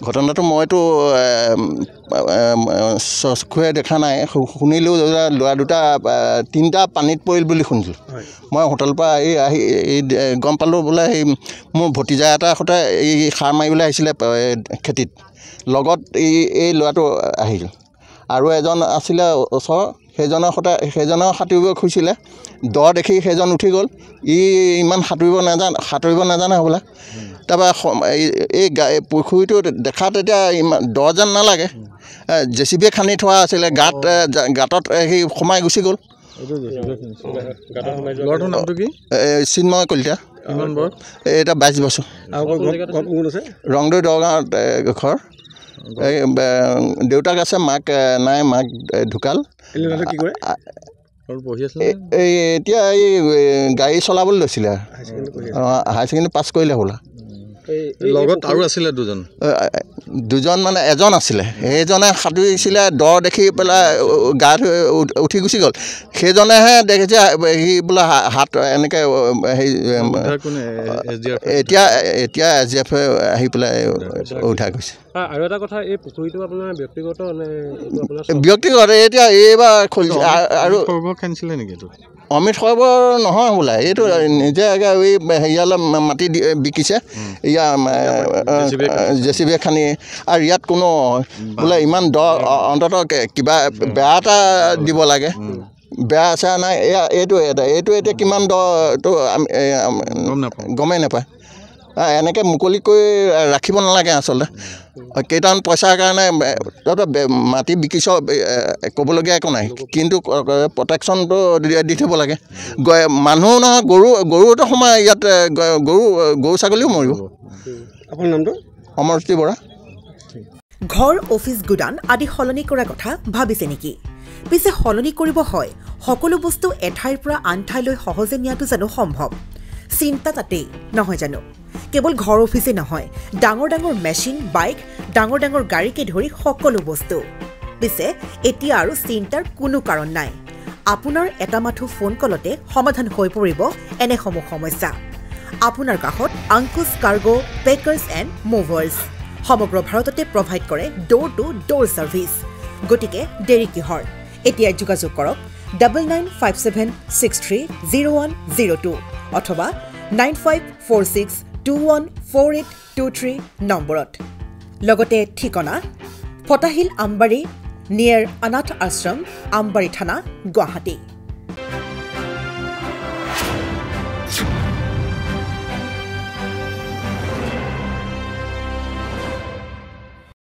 ঘটনাটো মইতো চকুৰে দেখা নাই শুনিলোঁ ল'ৰা দুটা তিনিটা পানীত পৰিল বুলি শুনিলোঁ মই হোটেলৰ পৰা আহি গম পালোঁ বোলে সেই মোৰ ভতিজা এটা সৈতে এই সাৰ মাৰিবলৈ আহিছিলে খেতিত লগত এই ল'ৰাটো আহিল আৰু এজন আছিলে ওচৰ সেইজনৰ সাঁতুৰিব খুজিছিলে দ দেখি সেইজন উঠি গ'ল ইমান সাঁতুৰিব নাজানে হ'বলা তাৰপৰা এই পুখুৰীটো দেখাত এতিয়া ইমান দ যেন নালাগে JCB খান্দি থোৱা আছিলে গাঁতত সেই সোমাই গুচি গ'ল চিন্ময় কলিতা এটা 22 বছৰ ৰংদৈ দগাঁৱত ঘৰ এই দেউতাক আছে মাক নাই মাক ঢুকাল এই এতিয়া এই গাড়ী চলাবলৈ লৈছিলে হায়াৰ ছেকেণ্ডেৰী পাছ কৰিলে হ'লা লগত আৰু আছিলে দুজন মানে এজন আছিলে সেইজনে সাঁতুৰিছিলে দ দেখি পেলাই গাত উঠি গুচি গ'ল সেইজনেহে দেখিছে সি বোলে হাত এনেকৈ হেৰি এতিয়া SDF আহি পেলাই উদ্ধাৰ কৰিছে আৰু এটা কথা এই পুখুৰীটো আপোনাৰ ব্যক্তিগত এতিয়া এইবাৰ খুলিছে আৰু খেলিছিলে নেকি অমিত শইকীয়া নহয় বোলে এইটো নিজে এই হেৰিয়ালৈ মাটি বিকিছে JCB খানি আৰু ইয়াত কোনো বোলে ইমান দ অন্ততঃ কিবা বেয়া এটা দিব লাগে বেয়া আছে নাই এইটো এতিয়া কিমান দটো গমেই নাপায় এনেকৈ মুকলি কৰি ৰাখিব নালাগে আচলতে কেইটামান পইচাৰ কাৰণে মাটি বিকিছ ক'বলগীয়া একো নাই কিন্তু প্ৰটেকশ্যনটো দি থ'ব লাগে মানুহ নহয় গৰুটো সোমাই ইয়াত গৰু ছাগলীও মৰিব আপোনাৰ নামটো অমৰজ্যোতি বৰা ঘৰ অফিচ গুদান আদি সলনি কৰাৰ কথা ভাবিছে নেকি পিছে সলনি কৰিব হয় সকলো বস্তু এঠাইৰ পৰা আন ঠাইলৈ সহজে নিয়াটো জানো সম্ভৱ চিন্তা তাতেই নহয় জানো কেৱল ঘৰ অফিচে নহয় ডাঙৰ ডাঙৰ মেচিন বাইক ডাঙৰ গাড়ীকে ধৰি সকলো বস্তু পিছে এতিয়া আৰু চিন্তাৰ কোনো কাৰণ নাই আপোনাৰ এটা মাথো ফোন কলতে সমাধান হৈ পৰিব এনেসমূহ সমস্যা আপোনাৰ কাষত আংকুশ কাৰ্গো পেকাৰ্ছ এণ্ড মুভাৰ্ছ সমগ্ৰ ভাৰততে প্ৰভাইড কৰে ডোৰ টু ডোৰ ছাৰ্ভিচ গতিকে দেৰি কিহৰ এতিয়া যোগাযোগ কৰক 9957630102 অথবা 9546214823 নম্বৰত লগতে ঠিকনা ফটাহিল আমবাৰী নিয়াৰ অনাথ আশ্ৰম আমবাৰী থানা গুৱাহাটী